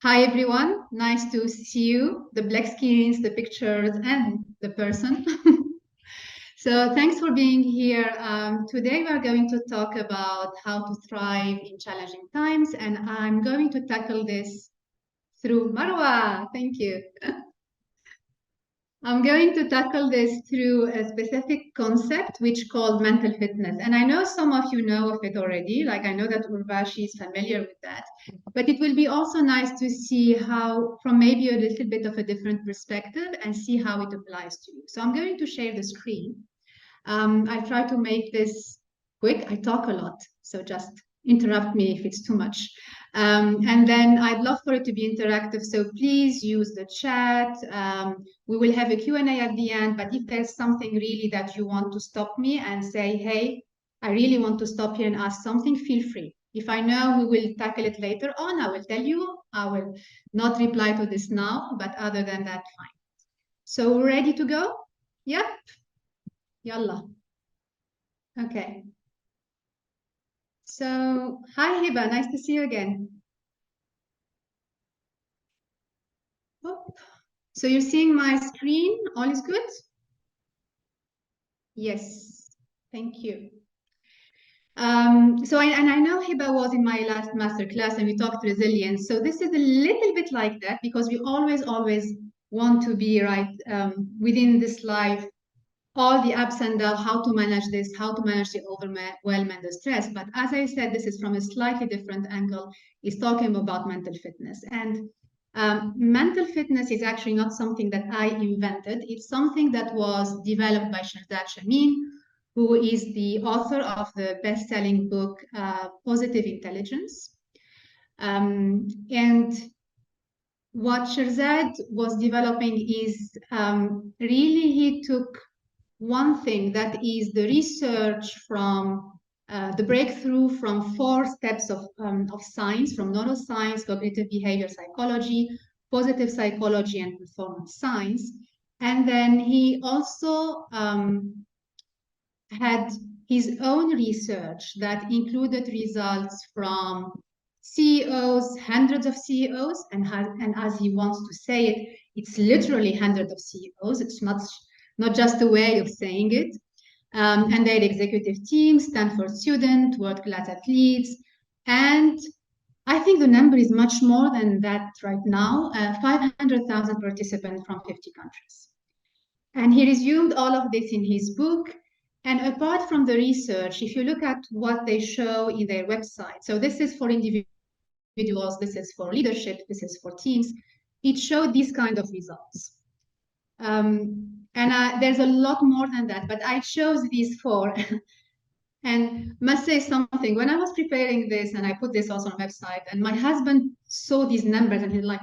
Hi everyone, nice to see you, the black screens, the pictures, and the person. So thanks for being here. Today we're going to talk about how to thrive in challenging times, and I'm going to tackle this through Marwa. Thank you. I'm going to tackle this through a specific concept which called mental fitness. And I know some of you know of it already, like I know that Urvashi is familiar with that. But it will be also nice to see how, from maybe a little bit of a different perspective, and see how it applies to you. So I'm going to share the screen. I try to make this quick. I talk a lot, so just interrupt me if it's too much. And then I'd love for it to be interactive, so please use the chat. We will have a Q&A at the end, but if there's something really that you want to stop me and say, hey, I really want to stop here and ask something, feel free. If I know we will tackle it later on, I will tell you. I will not reply to this now, but other than that, fine. So we're ready to go? Yep. Yalla. Okay. So, hi Hiba, nice to see you again. Oh, so you're seeing my screen? All is good? Yes, thank you. And I know Hiba was in my last masterclass and we talked resilience. So this is a little bit like that because we always want to be right within this life, all the ups and downs, how to manage this, how to manage the overwhelm and the stress. But as I said, this is from a slightly different angle. It's talking about mental fitness. And mental fitness is actually not something that I invented. It's something that was developed by Shirzad Chamine, who is the author of the best-selling book, Positive Intelligence. And what Shirzad was developing is really he took one thing that is the research from the breakthrough from four steps of science, from neuroscience, cognitive behavior psychology, positive psychology, and performance science. And then he also had his own research that included results from CEOs, hundreds of CEOs, and as he wants to say it, it's literally hundreds of CEOs. It's not just a way of saying it. And their executive team, Stanford student, world-class athletes, and I think the number is much more than that right now, 500,000 participants from 50 countries. And he resumed all of this in his book. And apart from the research, if you look at what they show in their website, so this is for individuals, this is for leadership, this is for teams, it showed these kind of results. And there's a lot more than that, but I chose these four. And must say something, when I was preparing this, and I put this also on the website, and my husband saw these numbers and he's like,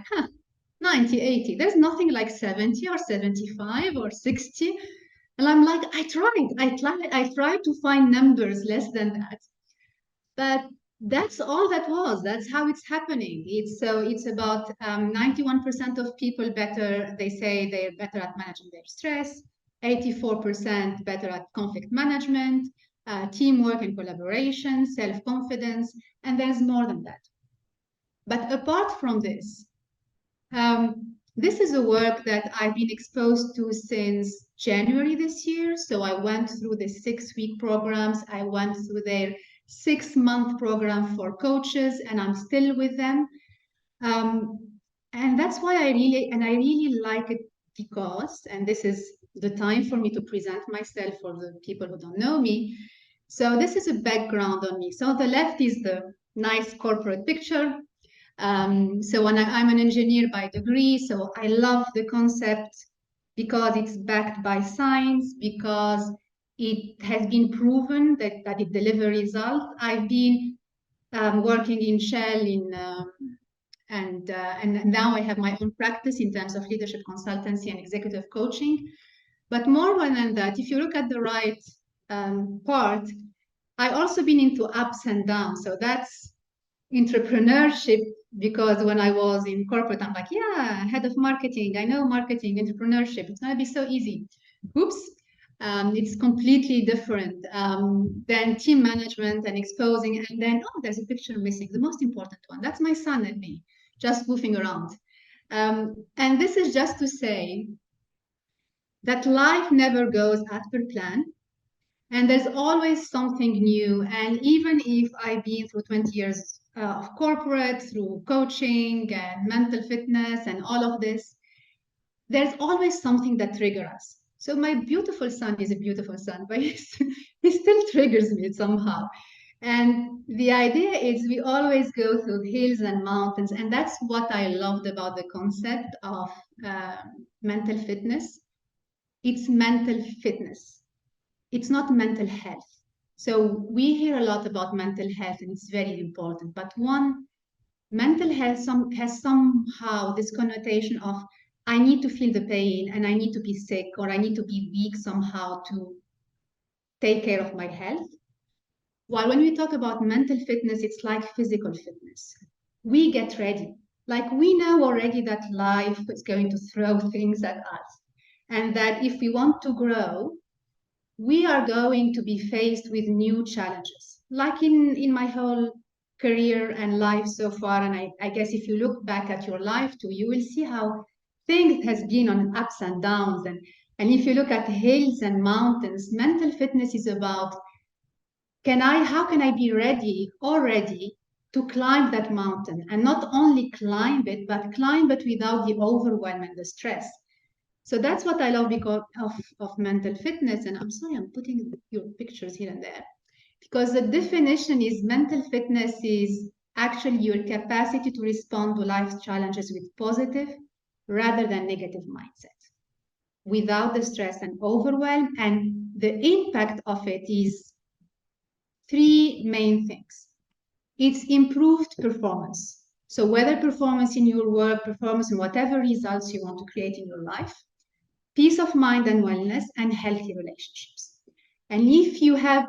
90, 80, there's nothing like 70 or 75 or 60. And I'm like, I tried to find numbers less than that. But that's all that was. That's how it's happening. It's about 91% of people better, they say they're better at managing their stress, 84% better at conflict management, teamwork and collaboration, self-confidence, and there's more than that. But apart from this, this is a work that I've been exposed to since January this year. So I went through the 6-week programs. I went through their 6-month program for coaches, and I'm still with them. And that's why I really like it because, and this is the time for me to present myself for the people who don't know me. So this is a background on me. So on the left is the nice corporate picture. So when I'm an engineer by degree, so I love the concept because it's backed by science, because it has been proven that it delivers results. I've been working in Shell and now I have my own practice in terms of leadership consultancy and executive coaching. But more than that, if you look at the right part, I also been into ups and downs. So that's entrepreneurship, because when I was in corporate, I'm like, yeah, head of marketing, I know marketing, entrepreneurship, it's gonna be so easy. Oops, it's completely different than team management and exposing. And then, oh, there's a picture missing, the most important one. That's my son and me. just goofing around. And this is just to say that life never goes as per plan. And there's always something new. And even if I've been through 20 years of corporate, through coaching and mental fitness and all of this, there's always something that triggers us. So my beautiful son is a beautiful son, but he still triggers me somehow. And the idea is we always go through hills and mountains. And that's what I loved about the concept of mental fitness. It's mental fitness. It's not mental health. So we hear a lot about mental health, and it's very important. But mental health has somehow this connotation of I need to feel the pain and I need to be sick or I need to be weak somehow to take care of my health. While when we talk about mental fitness, it's like physical fitness. We get ready. Like we know already that life is going to throw things at us. And that if we want to grow, we are going to be faced with new challenges. Like in my whole career and life so far, and I guess if you look back at your life too, you will see how things has been on ups and downs. And if you look at hills and mountains, mental fitness is about how can I be ready already to climb that mountain and not only climb it, but climb it without the overwhelm and the stress. So that's what I love because of mental fitness. And I'm sorry, I'm putting your pictures here and there. Because the definition is mental fitness is actually your capacity to respond to life's challenges with positive rather than negative mindset, without the stress and overwhelm. And the impact of it is three main things. It's improved performance. So whether performance in your work, performance in whatever results you want to create in your life, peace of mind and wellness, and healthy relationships. And if you have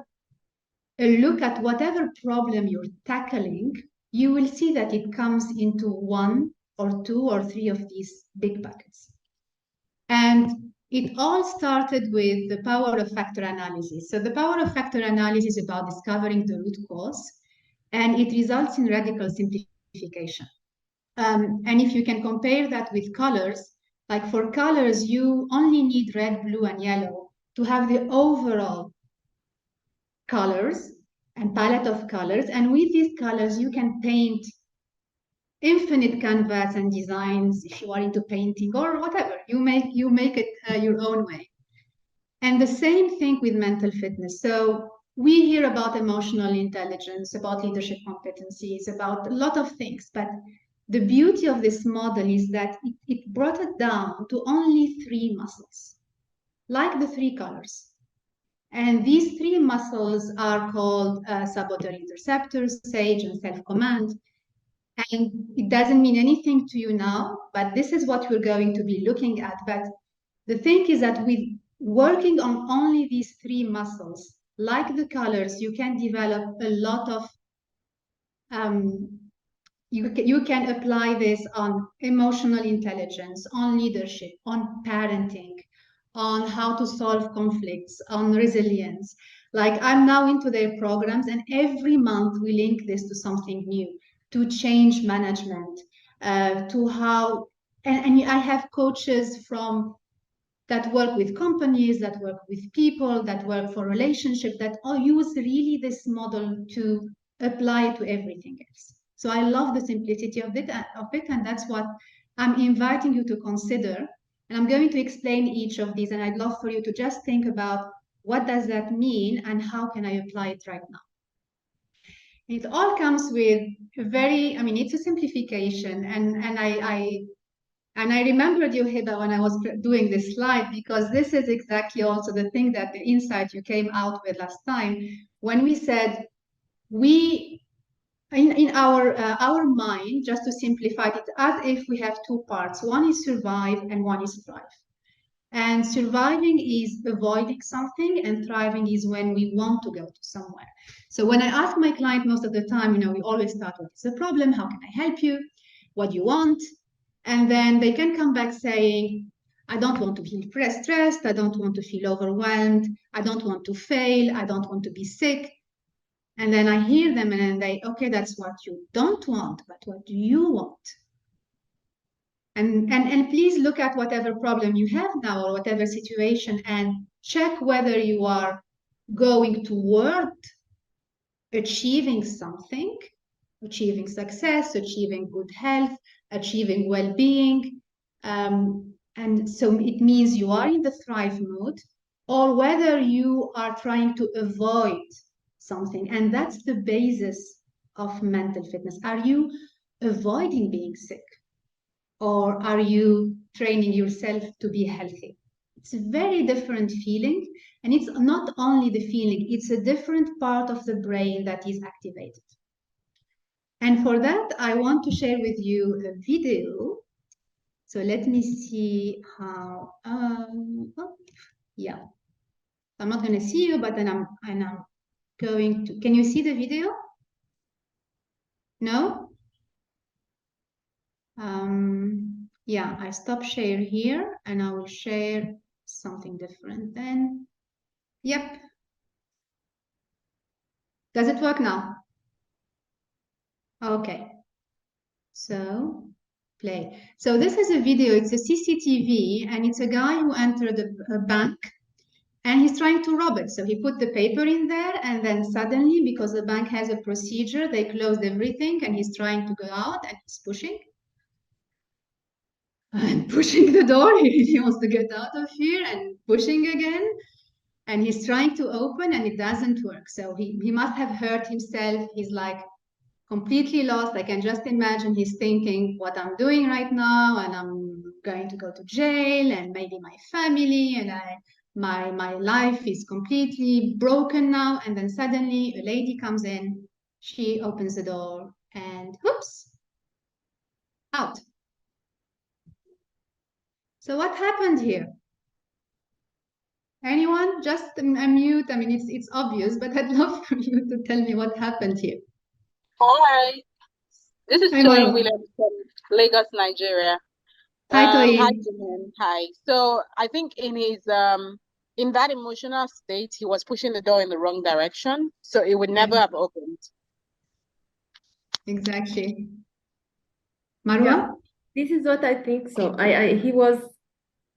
a look at whatever problem you're tackling, you will see that it comes into one or two or three of these big buckets. And it all started with the power of factor analysis. So the power of factor analysis is about discovering the root cause, and it results in radical simplification. And if you can compare that with colors, like for colors, you only need red, blue, and yellow to have the overall colors and palette of colors. And with these colors, you can paint infinite canvas and designs if you are into painting or whatever. You make it your own way. And the same thing with mental fitness. So we hear about emotional intelligence, about leadership competencies, about a lot of things, but the beauty of this model is that it brought it down to only three muscles, like the three colors. And these three muscles are called saboteur interceptors, sage, and self-command. And it doesn't mean anything to you now, but this is what we're going to be looking at. But the thing is that with working on only these three muscles, like the colors, you can develop a lot of you can apply this on emotional intelligence, on leadership, on parenting, on how to solve conflicts, on resilience. Like I'm now into their programs, and every month we link this to something new, to change management, to how, and I have coaches from that work with companies, that work with people, that work for relationships, that all use really this model to apply to everything else. So I love the simplicity of it, and that's what I'm inviting you to consider. And I'm going to explain each of these, and I'd love for you to just think about what does that mean and how can I apply it right now. It all comes with it's a simplification, and I remembered you, Hiba, when I was doing this slide, because this is exactly also the thing that the insight you came out with last time when we said in our mind, just to simplify it, as if we have two parts. One is survive and one is thrive. And surviving is avoiding something, and thriving is when we want to go to somewhere. So when I ask my client most of the time, we always start with, what's the problem? How can I help you? What do you want? And then they can come back saying, I don't want to feel stressed. I don't want to feel overwhelmed. I don't want to fail. I don't want to be sick. And then I hear them and then okay, that's what you don't want, but what do you want? And please look at whatever problem you have now or whatever situation and check whether you are going toward achieving something, achieving success, achieving good health, achieving well-being. And so it means you are in the thrive mode, or whether you are trying to avoid something. And that's the basis of mental fitness. Are you avoiding being sick? Or are you training yourself to be healthy? It's a very different feeling. And it's not only the feeling, it's a different part of the brain that is activated. And for that, I want to share with you a video. So let me see how, yeah. I'm not going to see you, but then I'm going to, can you see the video? No? Yeah, I stop share here and I will share something different then. Yep. Does it work now? Okay. So play. So this is a video, it's a CCTV and it's a guy who entered a bank and he's trying to rob it. So he put the paper in there and then suddenly, because the bank has a procedure, they closed everything and he's trying to go out and he's pushing. And pushing the door, he wants to get out of here and pushing again. And he's trying to open and it doesn't work. So he must have hurt himself. He's like completely lost. I can just imagine he's thinking what I'm doing right now and I'm going to go to jail and maybe my family and my life is completely broken now. And then suddenly a lady comes in, she opens the door and whoops, out. So what happened here? Anyone? Just unmute. I mean, it's obvious, but I'd love for you to tell me what happened here. Hi, this is Hi, Toyin Marwa. Williams from Lagos, Nigeria. Hi, Hi, Toyin. Jihen. Hi. So I think in that emotional state, he was pushing the door in the wrong direction, so it would never Yeah, have opened. exactly. Yeah, Marwa? this is what I think. So he was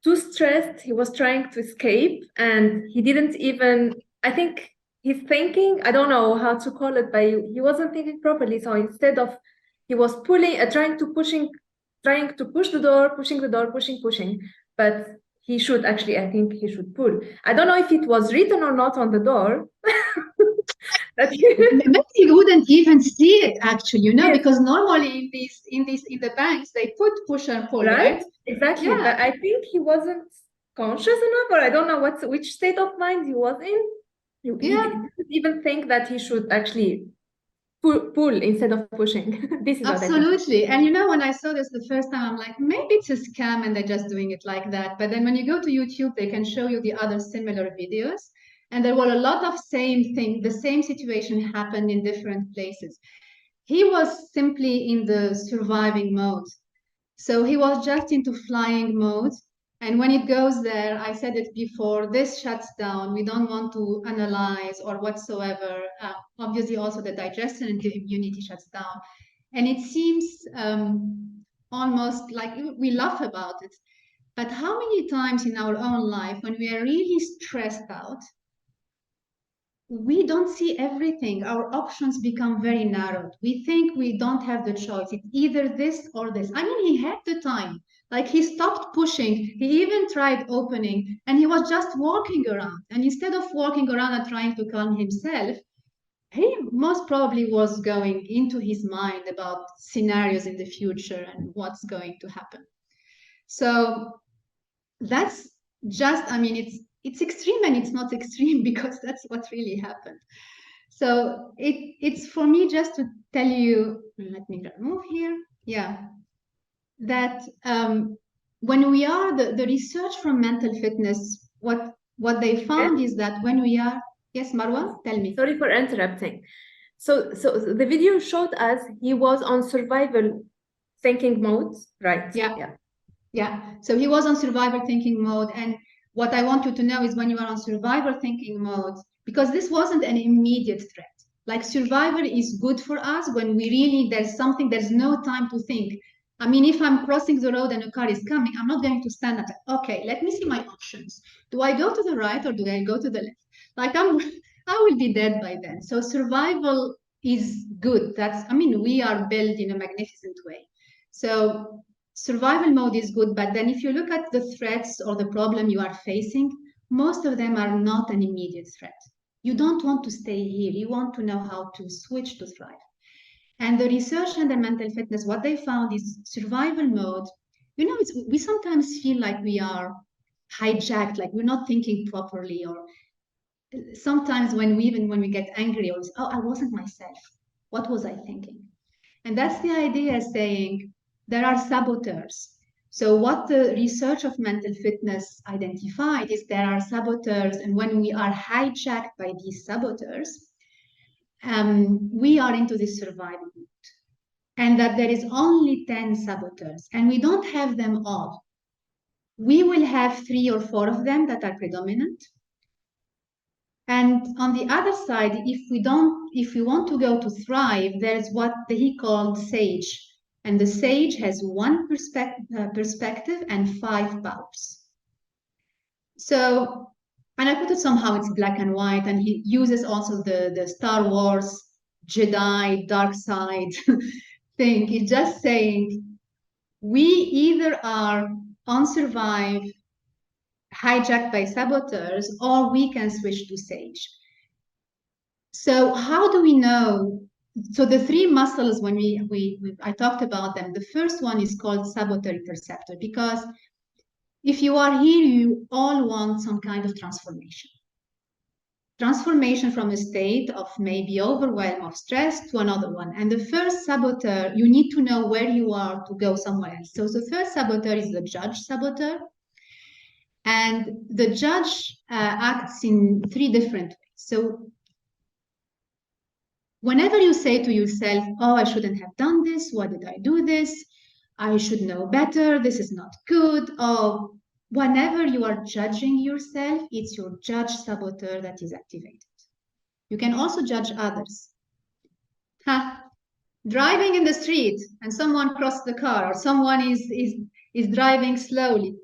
too stressed. He was trying to escape, and he didn't even. I think he's thinking. I don't know how to call it, but he wasn't thinking properly. So instead of, he was pulling, trying to push the door, pushing the door, pushing. But he should actually. I think he should pull. I don't know if it was written or not on the door. That Maybe you wouldn't even see it actually, yes, because normally in the banks they put push and pull, right? right? Exactly. Yeah, But I think he wasn't conscious enough, or I don't know which state of mind he was in. He yeah. didn't even think that he should actually pull instead of pushing. This is what I think. Absolutely. And when I saw this the first time, I'm like, maybe it's a scam and they're just doing it like that. But then when you go to YouTube, they can show you the other similar videos. And there were a lot of same thing, the same situation happened in different places. He was simply in the surviving mode. So he was just into flying mode. And when it goes there, I said it before, this shuts down. We don't want to analyze or whatsoever. Obviously, also the digestion and the immunity shuts down. And it seems almost like we laugh about it. But how many times in our own life, when we are really stressed out, we don't see everything. Our options become very narrowed. We think we don't have the choice. It's either this or this. I mean, he had the time. Like he stopped pushing. He even tried opening and he was just walking around. And instead of walking around and trying to calm himself, he most probably was going into his mind about scenarios in the future and what's going to happen. So that's just, I mean, it's extreme and it's not extreme because that's what really happened. So it's for me just to tell you, let me move here. Yeah, that when we are the research from mental fitness, what they found is that when we are, yes, Marwa, tell me. Sorry for interrupting. So the video showed us he was on survival thinking mode, right? Yeah. So he was on survivor thinking mode. And what I want you to know is when you are on survivor thinking mode, because this wasn't an immediate threat. Like survivor is good for us when we really, there's no time to think. I mean, if I'm crossing the road and a car is coming, I'm not going to stand up. Okay, let me see my options. Do I go to the right or do I go to the left? Like I will be dead by then. So survival is good. I mean, we are built in a magnificent way. So survival mode is good. But then if you look at the threats or the problem you are facing, most of them are not an immediate threat. You don't want to stay here. You want to know how to switch to thrive. And the research under mental fitness, what they found is survival mode. You know, we sometimes feel like we are hijacked, like we're not thinking properly, or sometimes when we get angry, or oh, I wasn't myself. What was I thinking? And that's the idea, saying there are saboteurs. So what the research of mental fitness identified is there are saboteurs, and when we are hijacked by these saboteurs, we are into this survival mode. And that there is only 10 saboteurs, and we don't have them all. We will have 3 or 4 of them that are predominant. And on the other side, if we want to go to thrive, there's what he called sage. And the sage has 1 perspective and 5 powers. So, and I put it somehow, it's black and white, and he uses also the Star Wars Jedi dark side thing. It's just saying we either are on survive, hijacked by saboteurs, or we can switch to sage. So how do we know? So the 3 muscles, when I talked about them, the first one is called saboteur perceptor, because if you are here, you all want some kind of transformation. Transformation from a state of maybe overwhelm or stress to another one. And the first saboteur, you need to know where you are to go somewhere else. So the first saboteur is the judge saboteur. And the judge acts in 3 different ways. So whenever you say to yourself, oh, I shouldn't have done this, why did I do this? I should know better, this is not good. Oh, whenever you are judging yourself, it's your judge saboteur that is activated. You can also judge others. Driving in the street and someone crossed the car, or someone is driving slowly.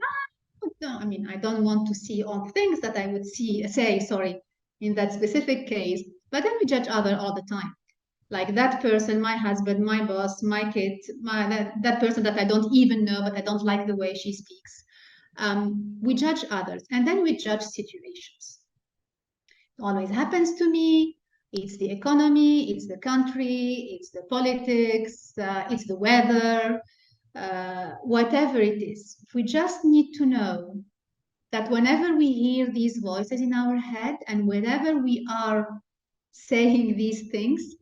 No, I mean, I don't want to see all things that I would say, in that specific case. But then we judge other all the time. Like that person, my husband, my boss, my kid, that person that I don't even know, but I don't like the way she speaks. We judge others, and then we judge situations. It always happens to me. It's the economy, it's the country, it's the politics, it's the weather, whatever it is. We just need to know that whenever we hear these voices in our head and whenever we are saying these things,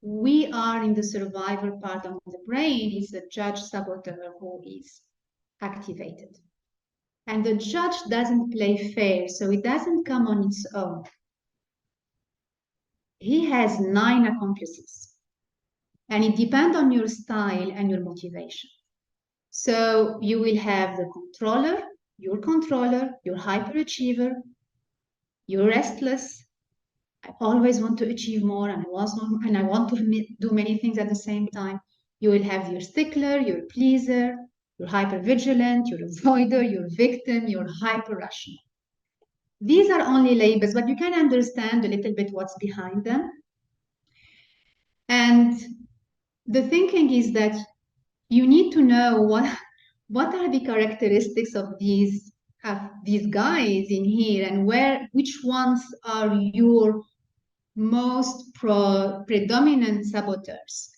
we are in the survival part of the brain. It's the judge saboteur who is activated. And the judge doesn't play fair, so it doesn't come on its own. He has 9 accomplices, and it depends on your style and your motivation. So you will have the controller, your hyperachiever, you're restless. I always want to achieve more, and I want to do many things at the same time. You will have your stickler, your pleaser, your hypervigilant, your avoider, your victim, your hyper-rational. These are only labels, but you can understand a little bit what's behind them. And the thinking is that you need to know what are the characteristics of these guys in here, and which ones are your most predominant saboteurs,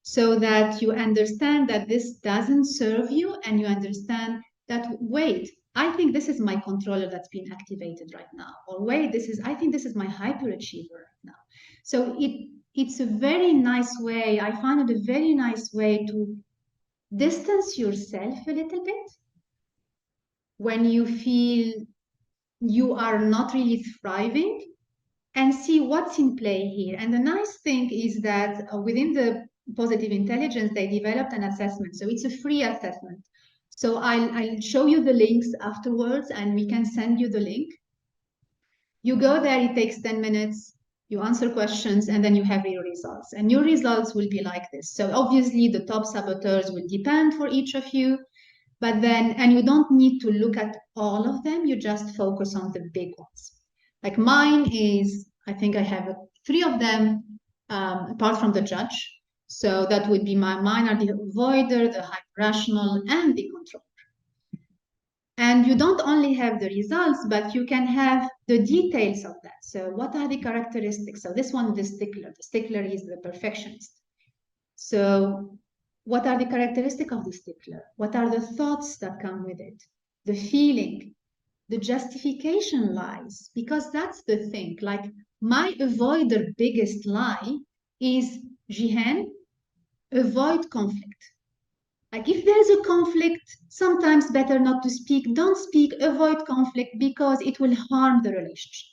so that you understand that this doesn't serve you, and you understand that, wait, I think this is my controller that's been activated right now, or wait, I think this is my hyperachiever right now. So it's a very nice way, I find it a very nice way to distance yourself a little bit when you feel you are not really thriving, and see what's in play here. And the nice thing is that within the positive intelligence, they developed an assessment. So it's a free assessment. So I'll show you the links afterwards, and we can send you the link. You go there, it takes 10 minutes. You answer questions, and then you have your results. And your results will be like this. So obviously, the top saboteurs will depend for each of you. But then, and you don't need to look at all of them. You just focus on the big ones. Like mine is, I think I have 3 of them, apart from the judge. So that would be mine are the avoider, the hyper-rational, and the controller. And you don't only have the results, but you can have the details of that. So what are the characteristics? So this one, the stickler. The stickler is the perfectionist. So what are the characteristics of the stickler? What are the thoughts that come with it? The feeling, the justification lies, because that's the thing. Like my avoider biggest lie is, Jihen, avoid conflict. Like if there's a conflict, sometimes better not to speak. Don't speak, avoid conflict because it will harm the relationship.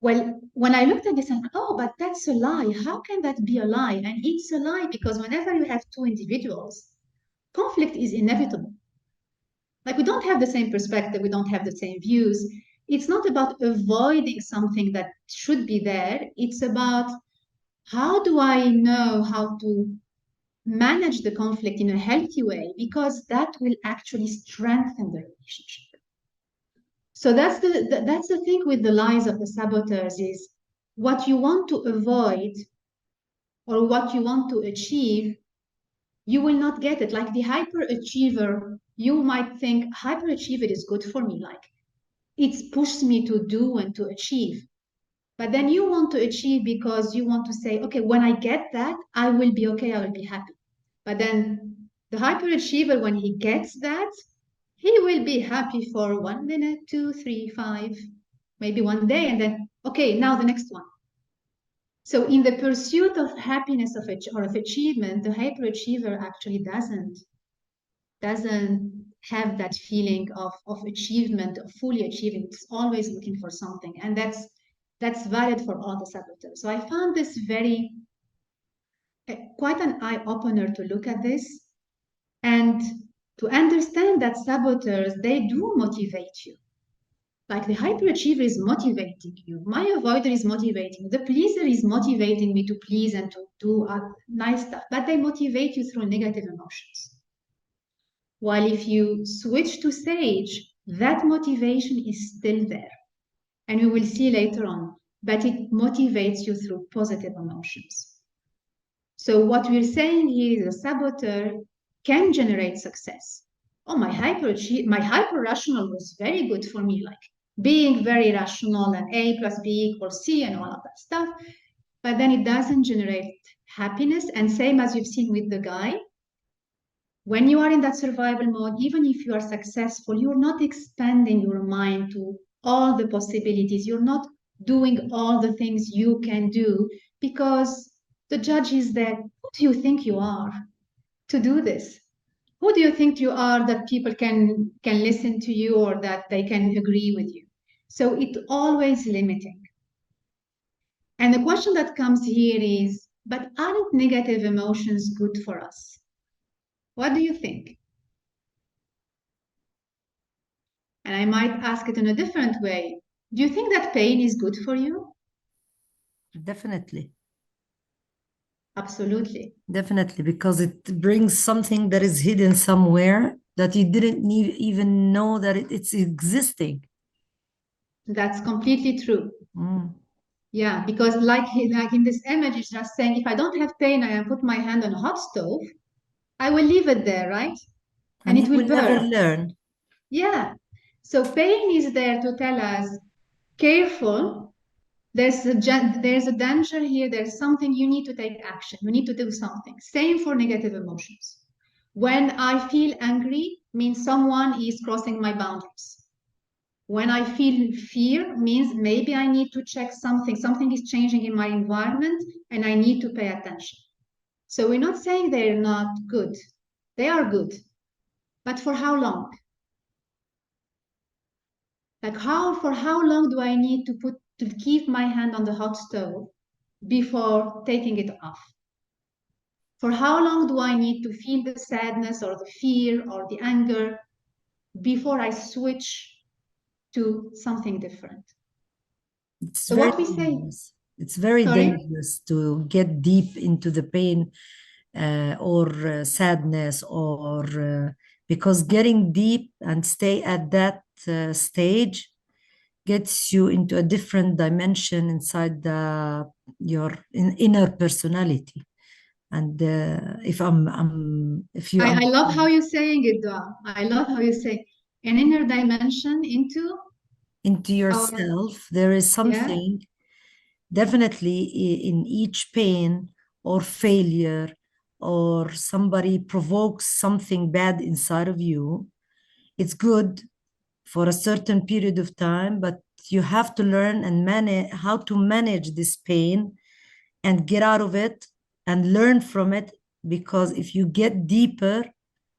Well, when I looked at this, I'm like, oh, but that's a lie. How can that be a lie? And it's a lie because whenever you have 2 individuals, conflict is inevitable. Like we don't have the same perspective, we don't have the same views. It's not about avoiding something that should be there. It's about how do I know how to manage the conflict in a healthy way, because that will actually strengthen the relationship. So that's the thing with the lies of the saboteurs is what you want to avoid or what you want to achieve, you will not get it. Like the hyperachiever, you might think hyperachiever is good for me, like it's pushed me to do and to achieve. But then you want to achieve because you want to say, okay, when I get that, I will be okay, I will be happy. But then the hyperachiever, when he gets that, he will be happy for 1 minute, 2, 3, 5, maybe one day, and then, okay, now the next one. So in the pursuit of happiness or of achievement, the hyperachiever actually doesn't have that feeling of achievement, of fully achieving. It's always looking for something. And that's valid for all the saboteurs. So I found this very quite an eye-opener to look at this and to understand that saboteurs, they do motivate you. Like the hyperachiever is motivating you. My avoider is motivating. The pleaser is motivating me to please and to do nice stuff, but they motivate you through negative emotions. While if you switch to sage, that motivation is still there. And we will see later on, but it motivates you through positive emotions. So what we're saying here is a saboteur can generate success. Oh, my hyper-rational was very good for me, like being very rational and A plus B equals C and all of that stuff. But then it doesn't generate happiness. And same as you've seen with the guy, when you are in that survival mode, even if you are successful, you're not expanding your mind to all the possibilities. You're not doing all the things you can do because the judge is there. Who do you think you are to do this? Who do you think you are that people can listen to you or that they can agree with you? So it's always limiting. And the question that comes here is, but aren't negative emotions good for us? What do you think? And I might ask it in a different way. Do you think that pain is good for you? Definitely. Absolutely. Definitely, because it brings something that is hidden somewhere that you didn't even know that it's existing. That's completely true. Mm. Yeah, because like in this image, it's just saying, if I don't have pain and I put my hand on a hot stove, I will leave it there, right? And it you will never burn. learn. Yeah. So pain is there to tell us, careful, there's a danger here, there's something you need to take action, you need to do something. Same for negative emotions. When I feel angry, means someone is crossing my boundaries. When I feel fear, means maybe I need to check something is changing in my environment and I need to pay attention. So we're not saying they're not good. They are good. But for how long? Like for how long do I need to keep my hand on the hot stove before taking it off? For how long do I need to feel the sadness or the fear or the anger before I switch to something different? It's So very what we say, dangerous. It's very sorry? dangerous to get deep into the pain or sadness, or because getting deep and stay at that stage gets you into a different dimension inside your inner personality. And if you I love how you're saying it, Dua. I love how you say an inner dimension into our, yourself, there is yeah, something definitely in each pain or failure, or somebody provokes something bad inside of you. It's good for a certain period of time, but you have to learn and manage how to manage this pain and get out of it and learn from it. Because if you get deeper,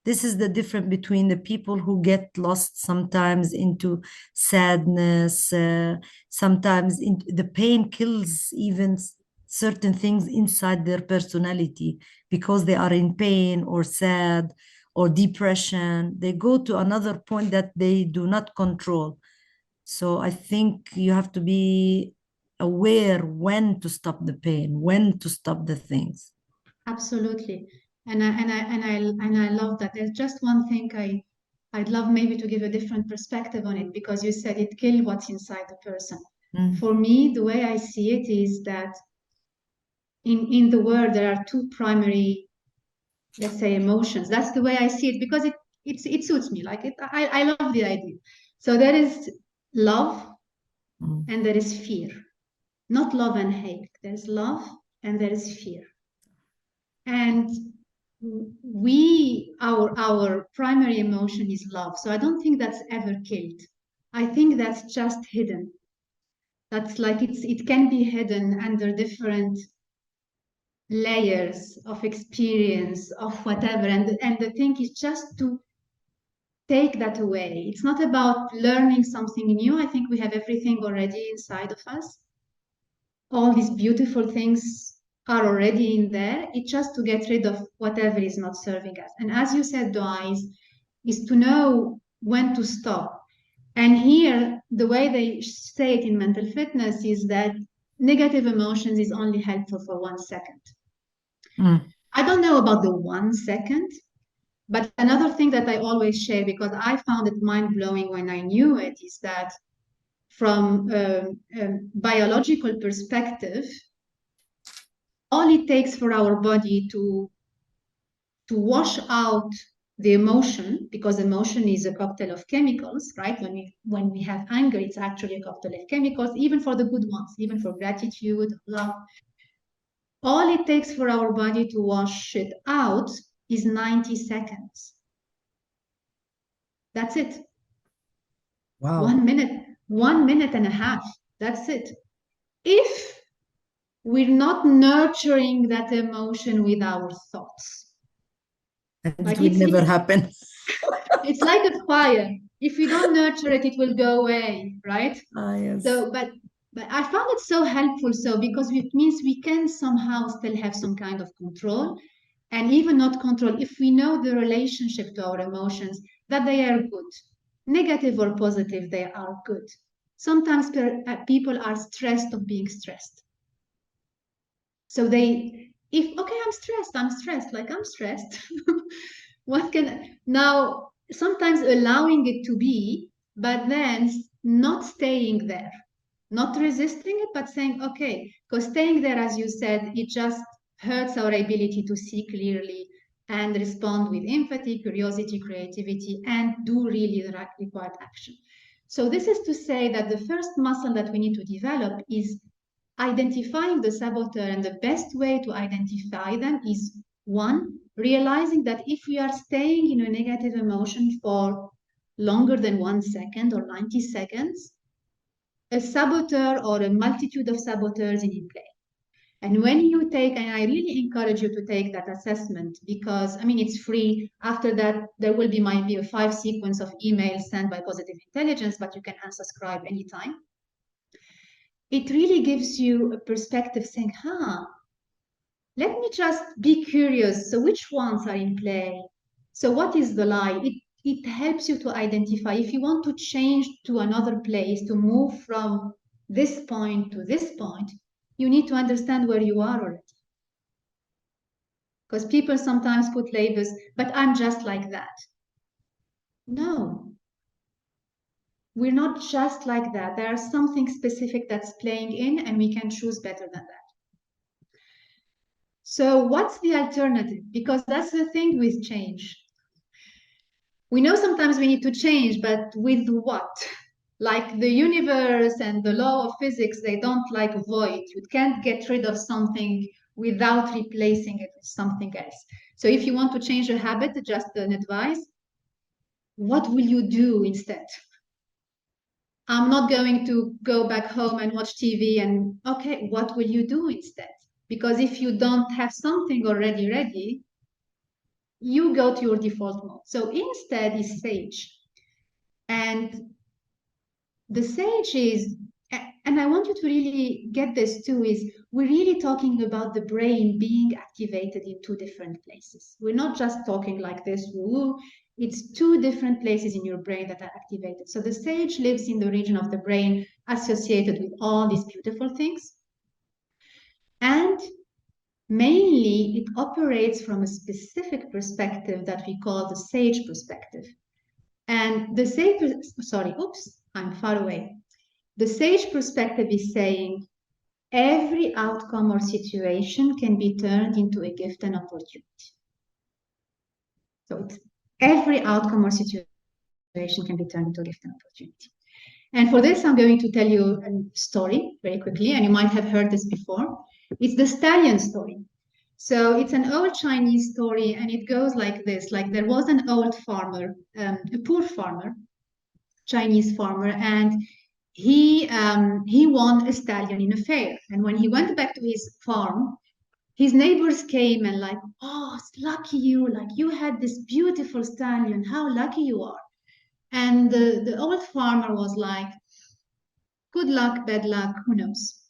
this is the difference between the people who get lost sometimes into sadness, sometimes the pain kills even certain things inside their personality, because they are in pain or sad or depression. They go to another point that they do not control. So I think you have to be aware when to stop the pain, when to stop the things. absolutely. And I love that. There's just one thing I'd love maybe to give a different perspective on it, because you said it kills what's inside the person. Mm. For me, the way I see it is that in the world there are two primary, let's say, emotions. That's the way I see it, because it suits me. Like I love the idea. So there is love Mm. and there is fear. Not love and hate. There's love and there is fear. And our primary emotion is love. So I don't think that's ever killed. I think that's just hidden. That's like it can be hidden under different layers of experience of whatever. And the thing is just to take that away. It's not about learning something new. I think we have everything already inside of us. All these beautiful things are already in there. It's just to get rid of whatever is not serving us. And as you said, Dua, is to know when to stop. And here, the way they say it in mental fitness is that negative emotions is only helpful for 1 second. Mm. I don't know about the 1 second, but another thing that I always share, because I found it mind-blowing when I knew it, is that from a biological perspective, all it takes for our body to wash out the emotion, because emotion is a cocktail of chemicals, right? When we have anger, it's actually a cocktail of chemicals, even for the good ones, even for gratitude, love. All it takes for our body to wash it out is 90 seconds. That's it. Wow. 1 minute, 1 minute and a half. That's it. If we're not nurturing that emotion with our thoughts. And Like it will never happen. It's like a fire. If you don't nurture it, it will go away, right? Yes. So, but I found it so helpful. So because it means we can somehow still have some kind of control, and even not control, if we know the relationship to our emotions, that they are good, negative or positive, they are good. Sometimes people are stressed of being stressed. So okay, I'm stressed, like I'm stressed. What can now sometimes allowing it to be, but then not staying there, not resisting it, but saying, okay, because staying there, as you said, it just hurts our ability to see clearly and respond with empathy, curiosity, creativity, and do really the required action. So this is to say that the first muscle that we need to develop is identifying the saboteur, and the best way to identify them is one, realizing that if we are staying in a negative emotion for longer than 1 second or 90 seconds, a saboteur or a multitude of saboteurs is in play. And when you take, and I really encourage you to take that assessment, because I mean, it's free. After that, there will be might be a 5 sequence of emails sent by Positive Intelligence, but you can unsubscribe anytime. It really gives you a perspective saying, let me just be curious. So which ones are in play? So what is the lie? It helps you to identify. If you want to change to another place, to move from this point to this point, you need to understand where you are already. Because people sometimes put labels, but I'm just like that. No, we're not just like that. There's something specific that's playing in, and we can choose better than that. So what's the alternative? Because that's the thing with change. We know sometimes we need to change, but with what? Like the universe and the law of physics, they don't like void. You can't get rid of something without replacing it with something else. So if you want to change a habit, just an advice, what will you do instead? I'm not going to go back home and watch TV and, okay, what will you do instead? Because if you don't have something already ready, you go to your default mode. So instead is sage. And the sage is, and I want you to really get this too, is we're really talking about the brain being activated in two different places. We're not just talking like this, woo, it's two different places in your brain that are activated. So the sage lives in the region of the brain associated with all these beautiful things. And mainly it operates from a specific perspective that we call the sage perspective. And the sage, sorry, oops, I'm far away. The sage perspective is saying every outcome or situation can be turned into a gift and opportunity. So it's every outcome or situation can be turned into a gift and opportunity. And for this, I'm going to tell you a story very quickly, and you might have heard this before. It's the stallion story. So it's an old Chinese story, and it goes like this. Like there was an old farmer, a poor farmer, Chinese farmer, and he won a stallion in a fair. And when he went back to his farm, his neighbors came and like, oh, lucky you, like you had this beautiful stallion, how lucky you are. And the old farmer was like, good luck, bad luck, who knows?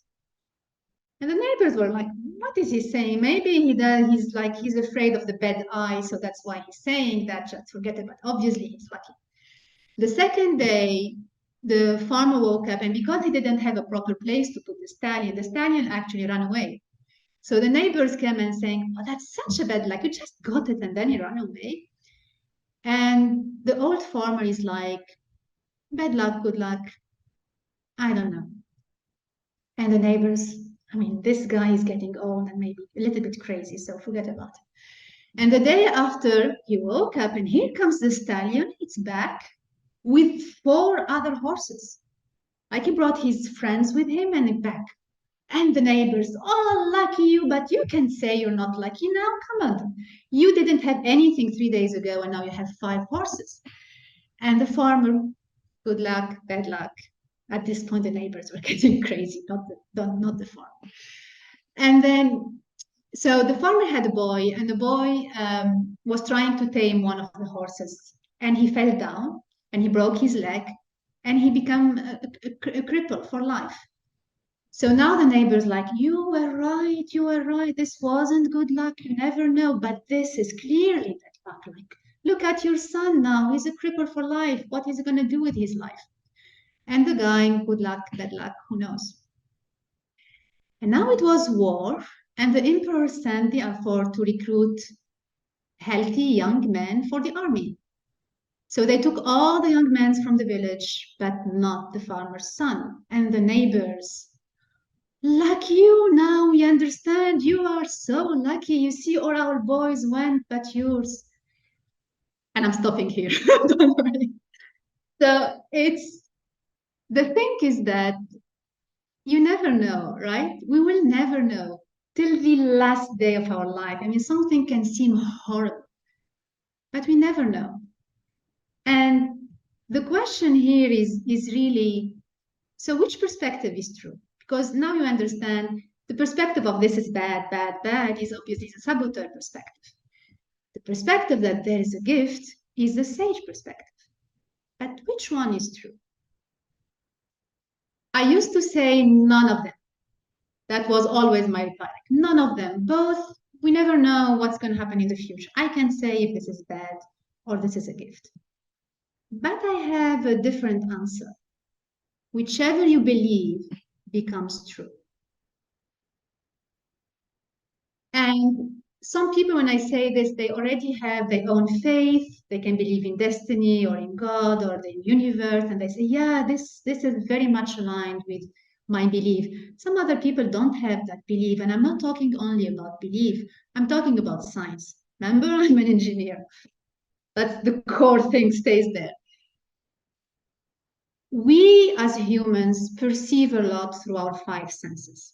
And the neighbors were like, what is he saying? Maybe he's afraid of the bad eye, so that's why he's saying that, just forget it, but obviously he's lucky. The second day, the farmer woke up, and because he didn't have a proper place to put the stallion actually ran away. So the neighbors came and saying, oh, that's such a bad luck, you just got it and then he ran away. And the old farmer is like, bad luck, good luck, I don't know. And the neighbors, I mean, this guy is getting old and maybe a little bit crazy, so forget about it. And the day after, he woke up and here comes the stallion, it's back with 4 other horses. Like he brought his friends with him and back. And the neighbors, oh, lucky you, but you can say you're not lucky now. Come on. You didn't have anything 3 days ago and now you have 5 horses. And the farmer, good luck, bad luck. At this point, the neighbors were getting crazy, not the farmer. And then, so the farmer had a boy, and the boy was trying to tame one of the horses, and he fell down, and he broke his leg, and he became a cripple for life. So now the neighbor's like, you were right, this wasn't good luck, you never know, but this is clearly bad luck. Like, look at your son now, he's a cripple for life, what is he going to do with his life? And the guy, good luck, bad luck, who knows? And now it was war, and the emperor sent the effort to recruit healthy young men for the army. So they took all the young men from the village, but not the farmer's son. And the neighbors, lucky you, now we understand, you are so lucky. You see, all our boys went, but yours. And I'm stopping here, don't worry. So the thing is that you never know, right? We will never know till the last day of our life. I mean, something can seem horrible, but we never know. And the question here is really, so which perspective is true? Because now you understand the perspective of this is bad, bad, bad is obviously the saboteur perspective. The perspective that there is a gift is the sage perspective. But which one is true? I used to say none of them. That was always my reply. None of them. Both, we never know what's going to happen in the future. I can say if this is bad or this is a gift. But I have a different answer. Whichever you believe, becomes true. And some people, when I say this, they already have their own faith. They can believe in destiny or in God or the universe, and they say, yeah, this is very much aligned with my belief. Some other people don't have that belief, and I'm not talking only about belief. I'm talking about science. Remember, I'm an engineer. That's the core thing stays there. We as humans perceive a lot through our five senses.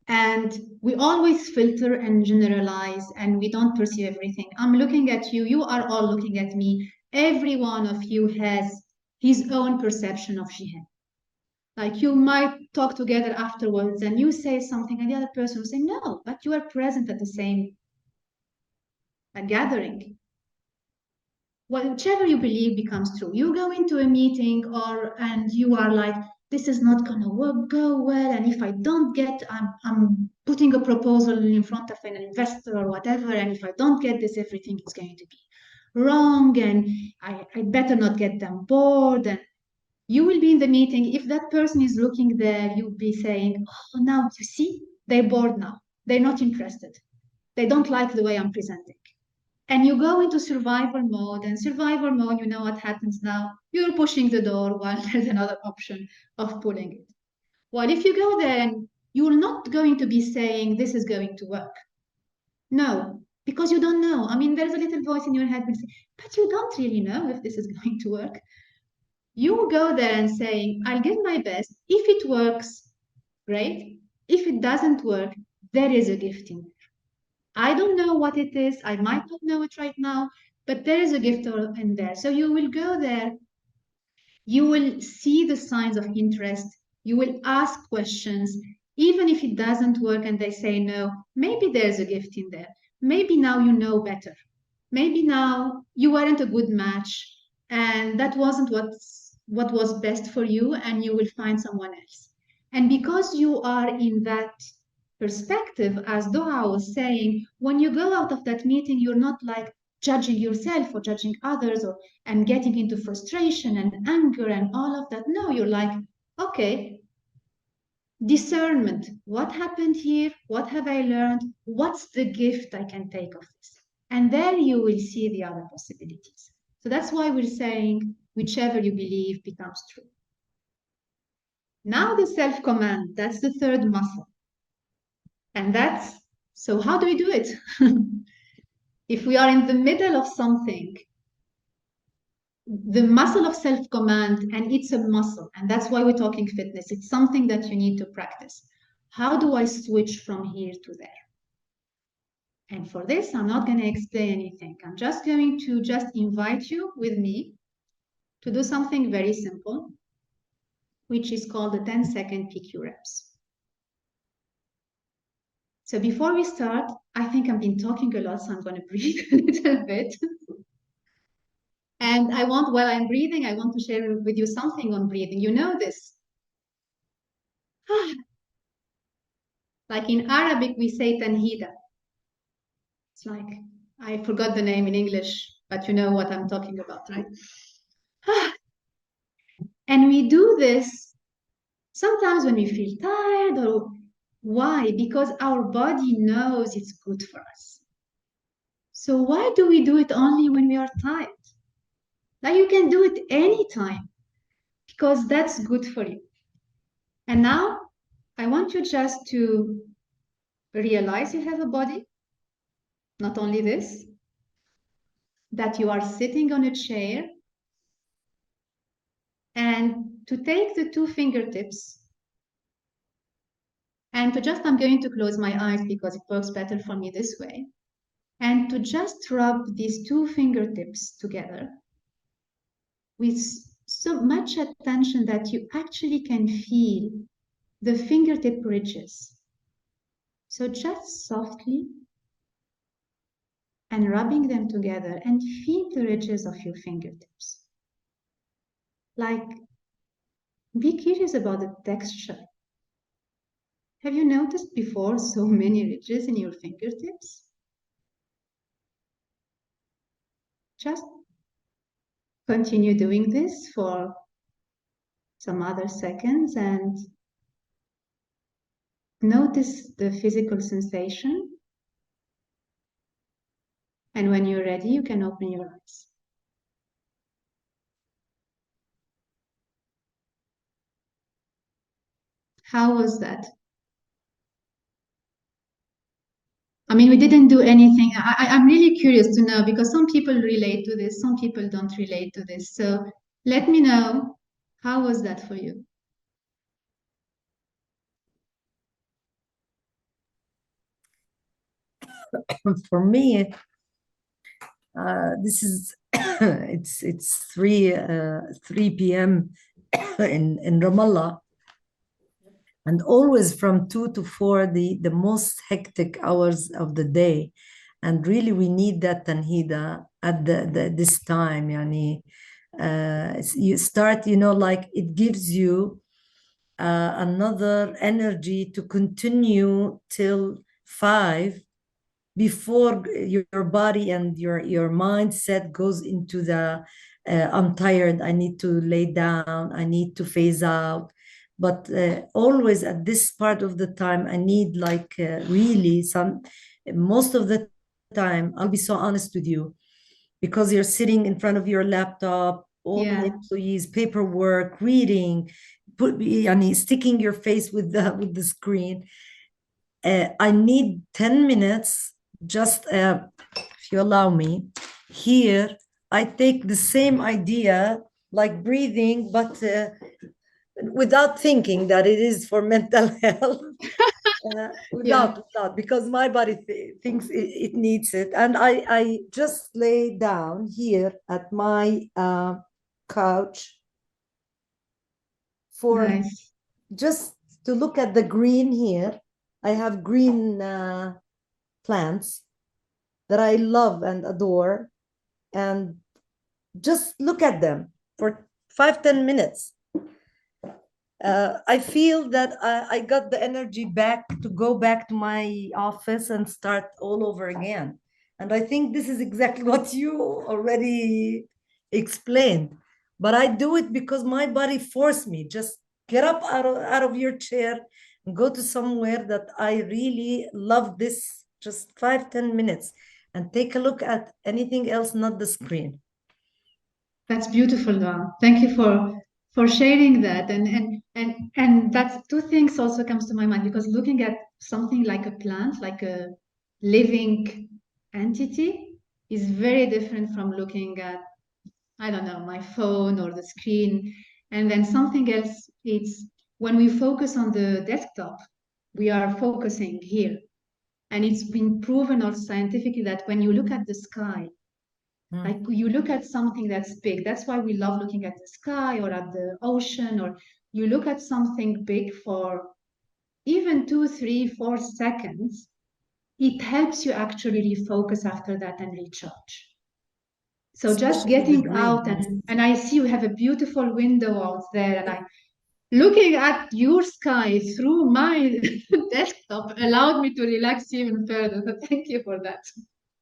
And we always filter and generalize, and we don't perceive everything. I'm looking at you, you are all looking at me. Every one of you has his own perception of Jihen. Like you might talk together afterwards and you say something, and the other person will say, no, but you are present at the same gathering. Whichever you believe becomes true. You go into a meeting and you are like, this is not gonna go well, and if I don't get, I'm putting a proposal in front of an investor or whatever, and if I don't get this, everything is going to be wrong, and I better not get them bored. And you will be in the meeting. If that person is looking there, you'll be saying, oh, now you see, they're bored now. They're not interested. They don't like the way I'm presenting. And you go into survival mode, and survival mode, you know what happens now? You're pushing the door while there's another option of pulling it. Well, if you go there, and you're not going to be saying this is going to work. No, because you don't know. I mean, there's a little voice in your head that says, but you don't really know if this is going to work. You go there and saying, I'll give my best. If it works, great. If it doesn't work, there is a gift in there. I don't know what it is. I might not know it right now, but there is a gift in there. So you will go there. You will see the signs of interest. You will ask questions. Even if it doesn't work and they say no, maybe there's a gift in there. Maybe now you know better. Maybe now you weren't a good match and that wasn't what was best for you, and you will find someone else. And because you are in that perspective, as Doha was saying, when you go out of that meeting, you're not like judging yourself or judging others and getting into frustration and anger and all of that. No, you're like, okay, discernment. What happened here? What have I learned? What's the gift I can take of this? And there you will see the other possibilities. So that's why we're saying whichever you believe becomes true. Now the self-command, that's the third muscle. And so how do we do it? If we are in the middle of something, the muscle of self-command, and it's a muscle, and that's why we're talking fitness. It's something that you need to practice. How do I switch from here to there? And for this, I'm not going to explain anything. I'm just going to invite you with me to do something very simple, which is called the 10-second PQ reps. So before we start, I think I've been talking a lot, so I'm going to breathe a little bit. And while I'm breathing, I want to share with you something on breathing. You know this. Like in Arabic, we say tanhida. It's like, I forgot the name in English, but you know what I'm talking about, right? And we do this sometimes when we feel tired, or why? Because our body knows it's good for us. So why do we do it only when we are tired? Now you can do it anytime because that's good for you. And now I want you just to realize you have a body. Not only this, that you are sitting on a chair, and to take the two fingertips and I'm going to close my eyes because it works better for me this way, and to just rub these two fingertips together with so much attention that you actually can feel the fingertip ridges. So just softly and rubbing them together, and feel the ridges of your fingertips. Like, be curious about the texture. Have you noticed before so many ridges in your fingertips? Just continue doing this for some other seconds, and Notice the physical sensation. And when you're ready, you can open your eyes. How was that? I mean, we didn't do anything. I'm really curious to know, because some people relate to this, some people don't relate to this. So let me know, how was that for you? For me, this is it's 3 p.m. in Ramallah, and always from 2 to 4, the most hectic hours of the day. And really we need that tanhida at this time. Yani, you start, like it gives you another energy to continue till 5, before your body and your mindset goes into the I'm tired, I need to lay down, I need to phase out. But always at this part of the time, I need like really most of the time, I'll be so honest with you, because you're sitting in front of your laptop, all the employees, paperwork, reading, sticking your face with the screen. I need 10 minutes, just if you allow me. Here, I take the same idea, like breathing, but without thinking that it is for mental health. Without, because my body thinks it needs it. And I just lay down here at my couch for just to look at the green here. I have green plants that I love and adore, and just look at them for 5-10 minutes. I feel that I got the energy back to go back to my office and start all over again. And I think this is exactly what you already explained. But I do it because my body forced me. Just get up out of your chair and go to somewhere that I really love, this just 5-10 minutes, and take a look at anything else, not the screen. That's beautiful, Noah. Thank you for sharing that. And that's two things also comes to my mind, because looking at something like a plant, like a living entity, is very different from looking at, I don't know, my phone or the screen. And then something else, it's when we focus on the desktop, we are focusing here. And it's been proven also scientifically that when you look at the sky, like you look at something that's big, that's why we love looking at the sky or at the ocean, or you look at something big for even 2, 3, 4 seconds, it helps you actually refocus after that and recharge. So just getting out, and I see you have a beautiful window out there, and I looking at your sky through my desktop allowed me to relax even further. So thank you for that.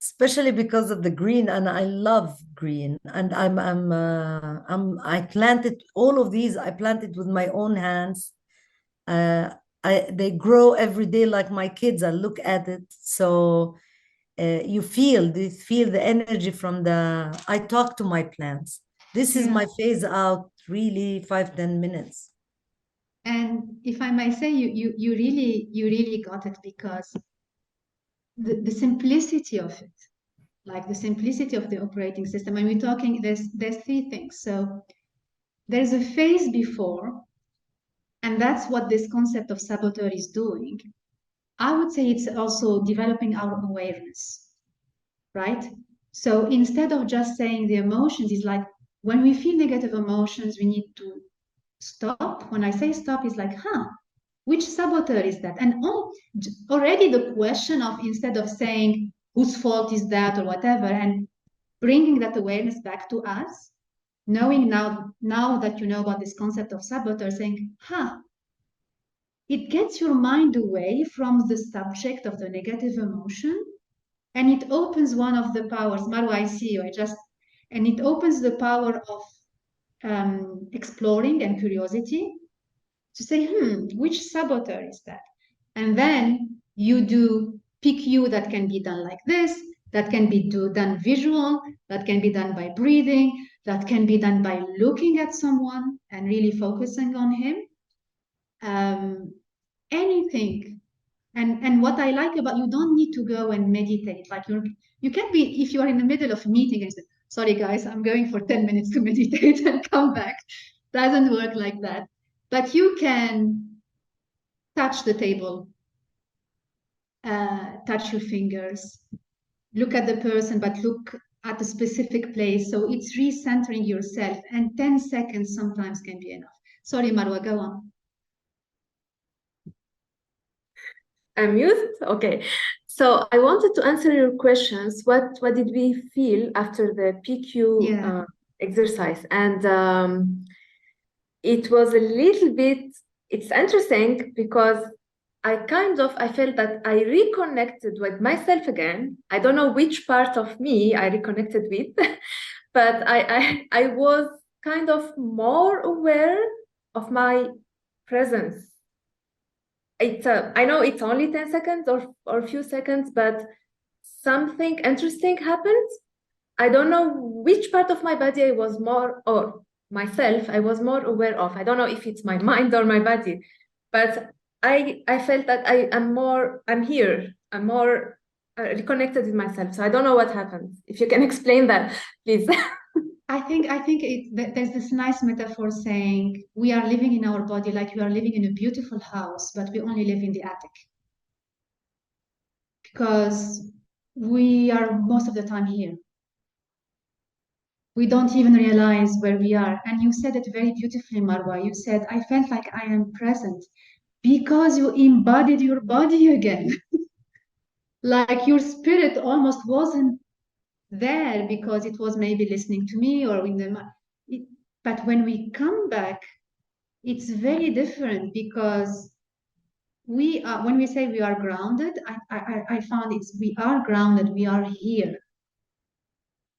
Especially because of the green, and I love green. And I planted all of these. I planted with my own hands. They grow every day like my kids. I look at it. So you feel the energy from the. I talk to my plants. This is my phase out. Really, 5-10 minutes. And if I may say, you really got it, because the simplicity of it, like the simplicity of the operating system. And we're talking, there's 3 things. So there's a phase before, and that's what this concept of saboteur is doing. I would say it's also developing our awareness, right? So instead of just saying the emotions, is like when we feel negative emotions, we need to stop. When I say stop, it's like, which saboteur is that? And already the question of, instead of saying whose fault is that or whatever, and bringing that awareness back to us, knowing now that you know about this concept of saboteur, saying, it gets your mind away from the subject of the negative emotion, and it opens one of the powers. Marwa, I see you. And it opens the power of exploring and curiosity, to say, which saboteur is that? And then you do PQ that can be done like this, that can be done visual, that can be done by breathing, that can be done by looking at someone and really focusing on him. Anything. And what I like about, you don't need to go and meditate. Like you can be, if you are in the middle of a meeting and say, sorry guys, I'm going for 10 minutes to meditate and come back. Doesn't work like that. But you can touch the table, touch your fingers, look at the person, but look at a specific place. So it's recentering yourself, and 10 seconds sometimes can be enough. Sorry, Marwa, go on. I'm used? Okay. So I wanted to answer your questions. What did we feel after the PQ exercise? And it was a little bit, it's interesting because I felt that I reconnected with myself again. I don't know which part of me I reconnected with, but I was kind of more aware of my presence. I know it's only 10 seconds or a few seconds, but something interesting happened. I don't know which part of my body I was more, or myself, I was more aware of. I don't know if it's my mind or my body, but I felt that I'm here. I'm more reconnected with myself. So I don't know what happened. If you can explain that, please. I think there's this nice metaphor saying we are living in our body like we are living in a beautiful house, but we only live in the attic. Because we are most of the time here. We don't even realize where we are. And you said it very beautifully, Marwa. You said, I felt like I am present because you embodied your body again. Like your spirit almost wasn't there because it was maybe listening to me or in the but when we come back, it's very different because we are, when we say we are grounded, I found we are grounded, we are here.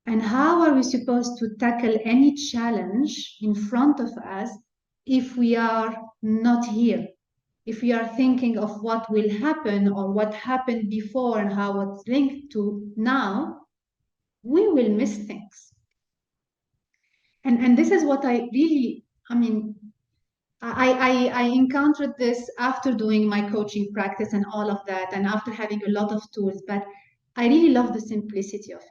And how are we supposed to tackle any challenge in front of us if we are not here? If we are thinking of what will happen or what happened before and how it's linked to now, we will miss things. And this is what I really, I encountered this after doing my coaching practice and all of that, and after having a lot of tools, but I really love the simplicity of it.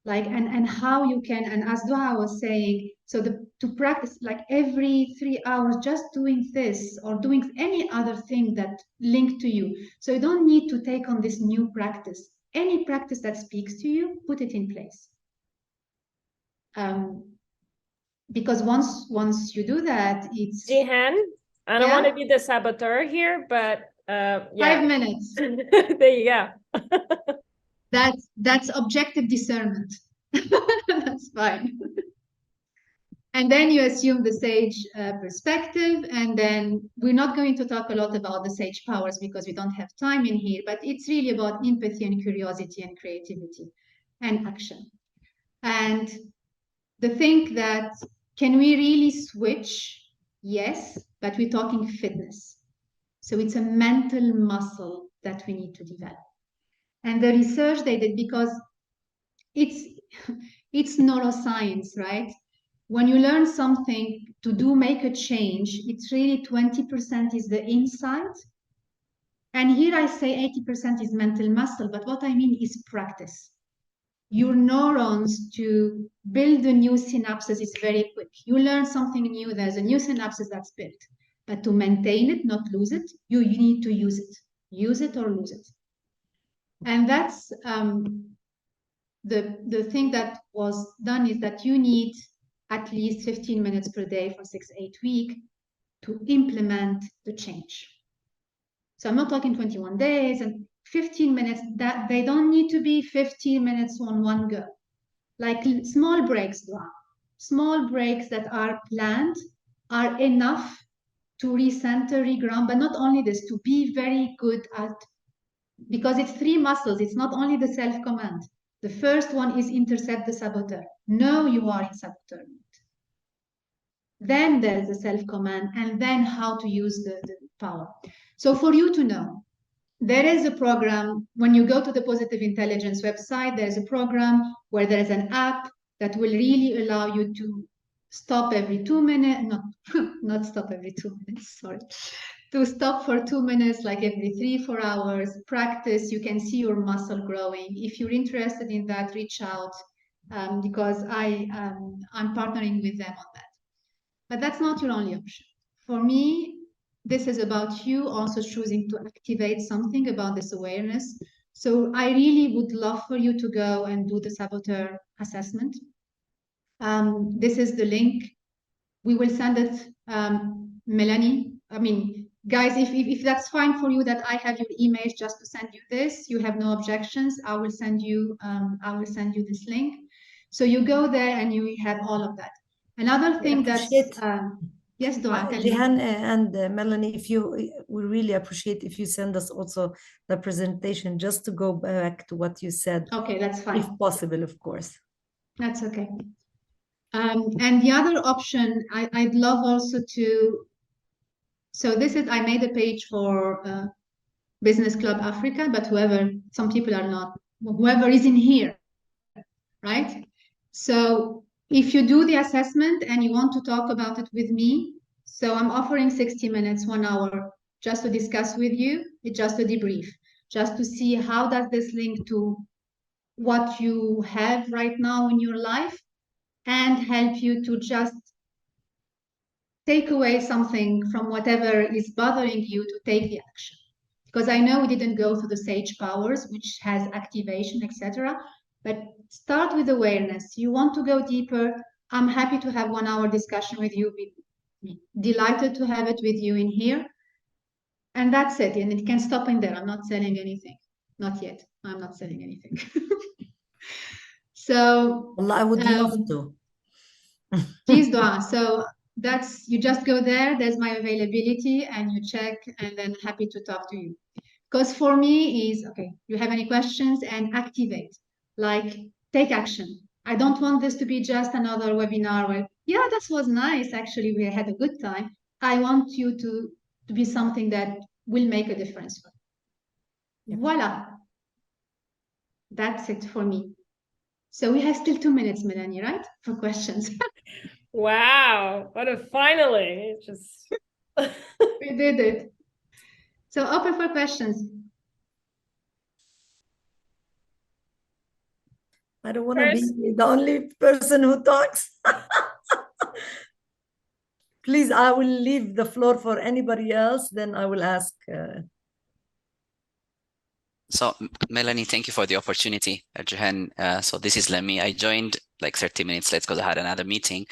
Like, and how you can, and as Dua was saying, so to practice like every 3 hours, just doing this or doing any other thing that linked to you. So you don't need to take on this new practice. Any practice that speaks to you, put it in place. Because once you do that, it's Jihen, I don't want to be the saboteur here, but yeah. 5 minutes. There you go. That's objective discernment. That's fine. And then you assume the sage perspective, and then we're not going to talk a lot about the sage powers because we don't have time in here, but it's really about empathy and curiosity and creativity and action. And the thing that, can we really switch? Yes, but we're talking fitness. So it's a mental muscle that we need to develop. And the research they did, because it's neuroscience, right? When you learn something to make a change, it's really 20% is the insight. And here I say 80% is mental muscle, but what I mean is practice. Your neurons to build a new synapses is very quick. You learn something new, there's a new synapses that's built. But to maintain it, not lose it, you need to use it. Use it or lose it. And that's the thing that was done is that you need at least 15 minutes per day for 6-8 weeks to implement the change. So I'm not talking 21 days and 15 minutes, that they don't need to be 15 minutes on one go. Like small breaks, small breaks that are planned are enough to recenter, reground, but not only this, to be very good at, because it's 3 muscles, it's not only the self-command. The first one is intercept the saboteur. Know you are in saboteur mode. Then there's the self-command, and then how to use the power. So for you to know, there is a program, when you go to the Positive Intelligence website, there's a program where there's an app that will really allow you to stop every 2 minutes, not stop every 2 minutes, sorry, to stop for 2 minutes, like every 3-4 hours, practice, you can see your muscle growing. If you're interested in that, reach out, because I'm partnering with them on that. But that's not your only option. For me, this is about you also choosing to activate something about this awareness. So I really would love for you to go and do the saboteur assessment. This is the link. We will send it, Melanie. I mean, guys, if that's fine for you that I have your emails just to send you this, you have no objections, I will send you this link. So you go there and you have all of that. Another thing that's yes, Dua, Jihen and Melanie, we really appreciate if you send us also the presentation, just to go back to what you said. Okay, that's fine. If possible, of course. That's okay. And the other option, I'd love also to, so this is, I made a page for Business Club Africa, but some people are not, whoever is in here, right? So if you do the assessment and you want to talk about it with me, so I'm offering 60 minutes, 1 hour, just to discuss with you. It's just a debrief, just to see how does this link to what you have right now in your life, and help you to just take away something from whatever is bothering you to take the action. Because I know we didn't go through the sage powers, which has activation, etc. But start with awareness. You want to go deeper, I'm happy to have 1 hour discussion with you. Be delighted to have it with you in here. And that's it. And it can stop in there. I'm not selling anything. Not yet. I'm not selling anything. So Well, I would love to. Please, Dua. So you just go there, there's my availability, and you check, and then happy to talk to you. Because for me is, okay, you have any questions, and activate, like take action. I don't want this to be just another webinar where, yeah, that was nice. Actually, we had a good time. I want you to be something that will make a difference. Yep. Voila. That's it for me. So we have still 2 minutes, Melanie, right? For questions. Wow, what a finally. Just we did it. So open for questions. I don't want to be the only person who talks. Please, I will leave the floor for anybody else, then I will ask. So Melanie, thank you for the opportunity. Jihen, so this is Lemi. I joined like 30 minutes late because I had another meeting,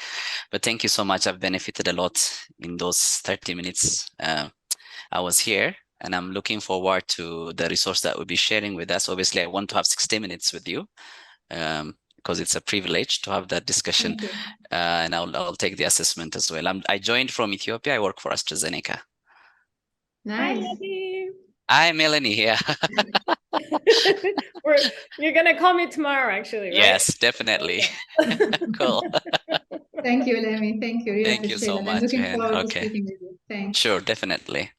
but thank you so much. I've benefited a lot in those 30 minutes I was here, and I'm looking forward to the resource that we'll be sharing with us. Obviously, I want to have 60 minutes with you because it's a privilege to have that discussion, and I'll take the assessment as well. I joined from Ethiopia. I work for AstraZeneca. Nice. Hi, Melanie. Yeah. You're gonna call me tomorrow, actually, right? Yes, definitely. Cool. Thank you, Lemi. Thank you. Really Thank you so much. I'm looking forward to speaking with you. Thanks. Sure, definitely.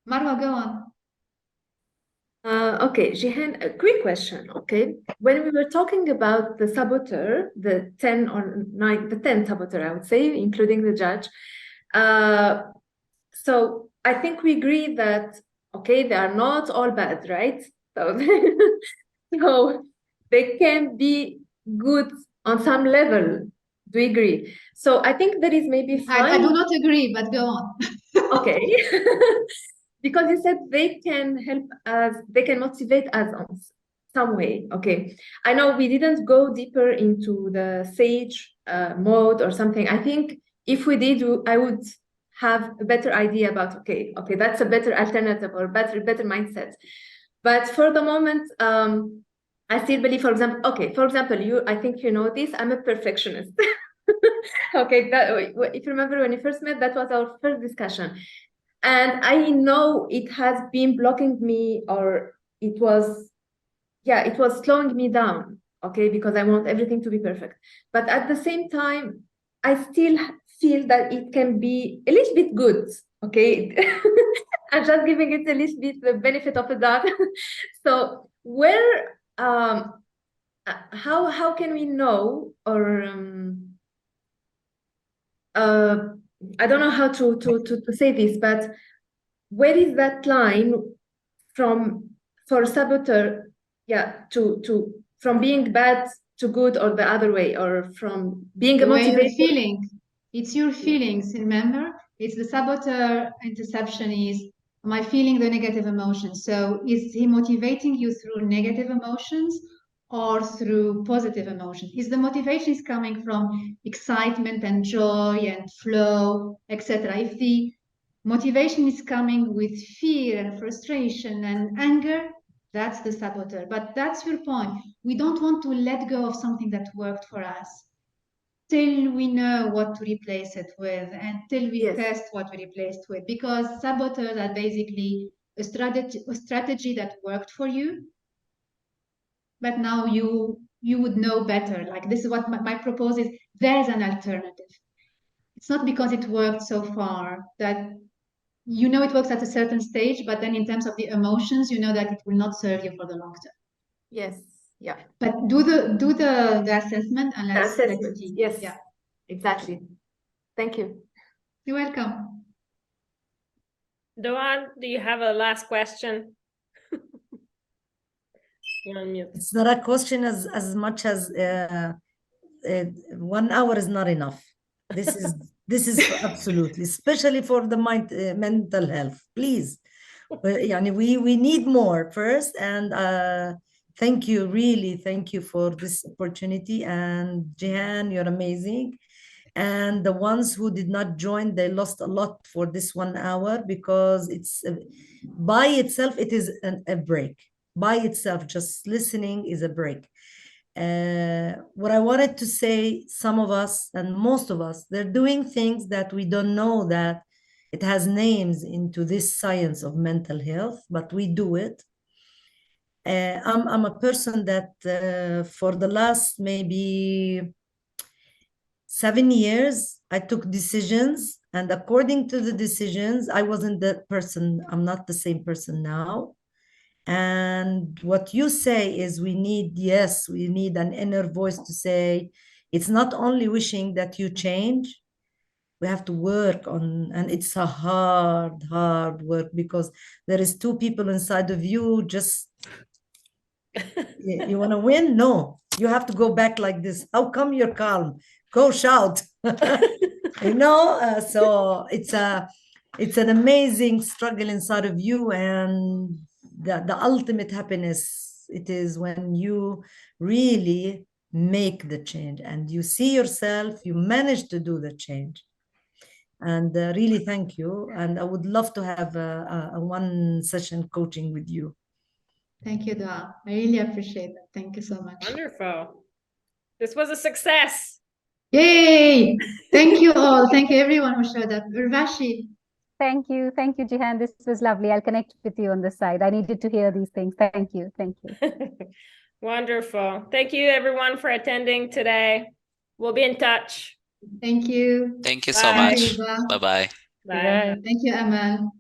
Marwa, go on. Okay, Jihen, a quick question. Okay, when we were talking about the saboteur, the 10 saboteur, I would say, including the judge. So I think we agree that, okay, they are not all bad, right? So, so they can be good on some level. Do we agree? So I think that is maybe fine. I do not agree, but go on. Okay. Because you said they can help us, they can motivate us on some way. Okay. I know we didn't go deeper into the sage mode or something. I think if we did, I would have a better idea about, okay, that's a better alternative or better mindset. But for the moment, I still believe, for example, I think you know this, I'm a perfectionist. Okay, if you remember when you first met, that was our first discussion. And I know it has been blocking me, or it was slowing me down, okay, because I want everything to be perfect. But at the same time, I still feel that it can be a little bit good. Okay, I'm just giving it a little bit the benefit of the doubt. So where how can we know, or I don't know how to say this, but where is that line from for saboteur, to from being bad to good, or the other way, or from being a The way you're motivated? feeling. It's your feelings, remember? It's the saboteur interception is, am I feeling the negative emotions? So is he motivating you through negative emotions or through positive emotions? Is the motivation is coming from excitement and joy and flow, etc.? If the motivation is coming with fear and frustration and anger, that's the saboteur. But that's your point. We don't want to let go of something that worked for us till we know what to replace it with, and till we test what we replaced with, because saboteurs are basically a strategy that worked for you, but now you would know better. Like, this is what my proposal is. There's an alternative. It's not because it worked so far that you know it works at a certain stage, but then in terms of the emotions, you know that it will not serve you for the long term. Yes. Yeah. But do the assessment and let's see. Yes. Yeah. Exactly. Thank you. You're welcome. Doan, do you have a last question? You're on mute. It's not a question as much as 1 hour is not enough. This is absolutely, especially for the mental health. Please, we need more first, and thank you, really, thank you for this opportunity. And Jihen, you're amazing. And the ones who did not join, they lost a lot for this 1 hour, because it's by itself, it is a break. By itself, just listening is a break. What I wanted to say, some of us and most of us, they're doing things that we don't know that it has names into this science of mental health, but we do it. I'm a person that for the last maybe 7 years, I took decisions, and according to the decisions, I wasn't that person. I'm not the same person now. And what you say is we need an inner voice to say, it's not only wishing that you change, we have to work on, and it's a hard work, because there is 2 people inside of you. Just you want to win? No, you have to go back like this. How come you're calm? Go shout. So it's an amazing struggle inside of you, and the ultimate happiness, it is when you really make the change and you see yourself, you manage to do the change. And really thank you, and I would love to have a 1 session coaching with you. Thank you, Dua. I really appreciate that. Thank you so much. Wonderful. This was a success. Yay! Thank you all. Thank you everyone who showed up. Urvashi. Thank you, Jihen. This was lovely. I'll connect with you on this side. I needed to hear these things. Thank you. Wonderful. Thank you everyone for attending today. We'll be in touch. Thank you. Thank you so much. Bye. Bye-bye. Bye. Thank you, Amal.